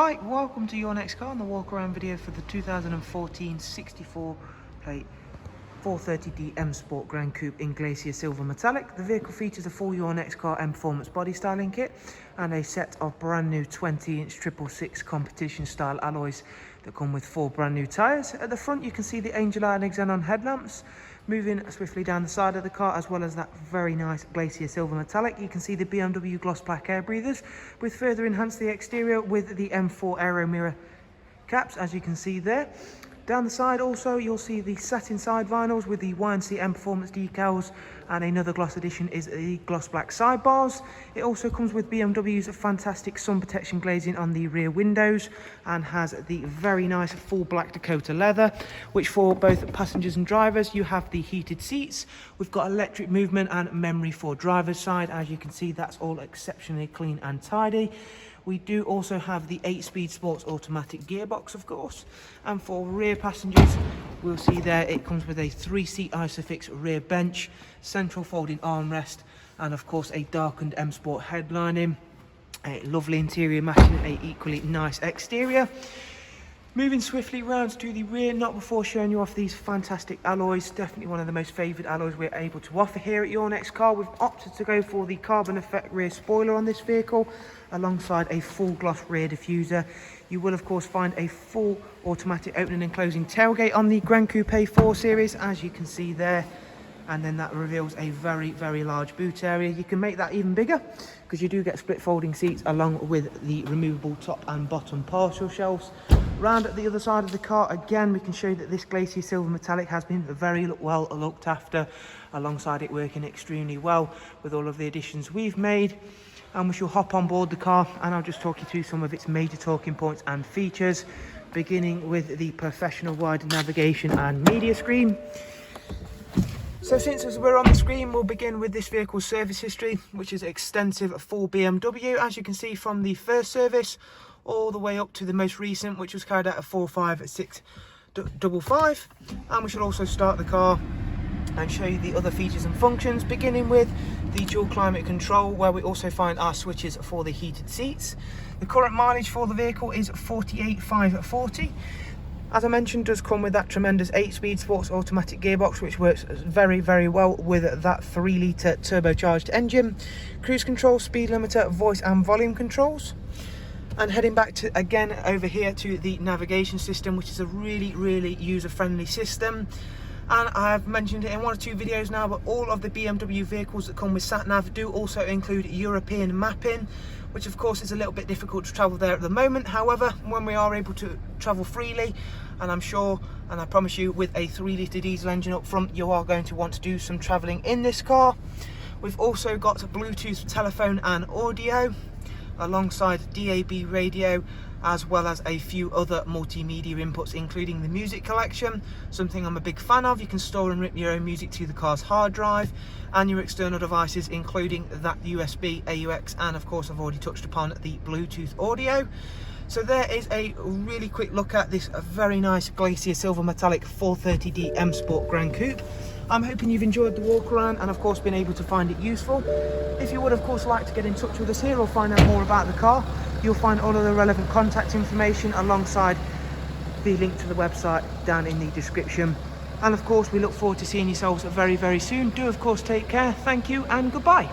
Hi, welcome to your next car on the walk around video for the 2014 64 plate 430D M Sport Gran Coupe in Glacier Silver Metallic. The vehicle features a full Your Next Car M Performance body styling kit and a set of brand new 20-inch 666 competition style alloys that come with 4 brand new tyres. At the front you can see the Angel Eye and xenon headlamps moving swiftly down the side of the car, as well as that very nice Glacier Silver Metallic. You can see the BMW gloss black air breathers with further enhanced the exterior with the M4 aero mirror caps, as you can see there. Down the side also you'll see the satin side vinyls with the YNC Mperformance decals, and another gloss addition is the gloss black sidebars. It also comes with BMW's fantastic sun protection glazing on the rear windows and has the very nice full black Dakota leather, which for both passengers and drivers you have the heated seats. We've got electric movement and memory for driver's side. As you can see, that's all exceptionally clean and tidy. We do also have the 8-speed sports automatic gearbox, of course, and for rear passengers we'll see there it comes with a 3-seat Isofix rear bench, central folding armrest, and of course a darkened M Sport headlining, a lovely interior matching a equally nice exterior. Moving swiftly round to the rear, not before showing you off these fantastic alloys. Definitely one of the most favoured alloys we're able to offer here at Your Next Car. We've opted to go for the carbon effect rear spoiler on this vehicle, alongside a full gloss rear diffuser. You will of course find a full automatic opening and closing tailgate on the Gran Coupe 4 Series, as you can see there. And then that reveals a very large boot area. You can make that even bigger because you do get split folding seats along with the removable top and bottom partial shelves. Round at the other side of the car, again we can show that this Glacier Silver Metallic has been very well looked after, alongside it working extremely well with all of the additions we've made. And we shall hop on board the car and I'll just talk you through some of its major talking points and features, beginning with the professional wide navigation and media screen. So since as we're on the screen, we'll begin with this vehicle's service history, which is extensive for BMW, as you can see, from the first service all the way up to the most recent, which was carried out at 45655. And we shall also start the car and show you the other features and functions, beginning with the dual climate control, where we also find our switches for the heated seats. The current mileage for the vehicle is 48,540. As I mentioned, does come with that tremendous 8-speed sports automatic gearbox, which works very well with that 3-litre turbocharged engine. Cruise control, speed limiter, voice and volume controls. And heading back to again over here to the navigation system, which is a really user-friendly system. And I've mentioned it in 1 or 2 videos now, but all of the BMW vehicles that come with sat-nav do also include European mapping, which of course is a little bit difficult to travel there at the moment. However, when we are able to travel freely, and I'm sure and I promise you with a 3-litre diesel engine up front, you are going to want to do some travelling in this car. We've also got Bluetooth telephone and audio, alongside DAB radio, as well as a few other multimedia inputs, including the music collection, something I'm a big fan of. You can store and rip your own music to the car's hard drive, and your external devices, including that USB, AUX, and of course I've already touched upon the Bluetooth audio. So there is a really quick look at this very nice Glacier Silver Metallic 430D M Sport Gran Coupe. I'm hoping you've enjoyed the walk around and of course been able to find it useful. If you would of course like to get in touch with us here or find out more about the car, you'll find all of the relevant contact information alongside the link to the website down in the description. And of course we look forward to seeing yourselves very soon. Do of course take care, thank you and goodbye.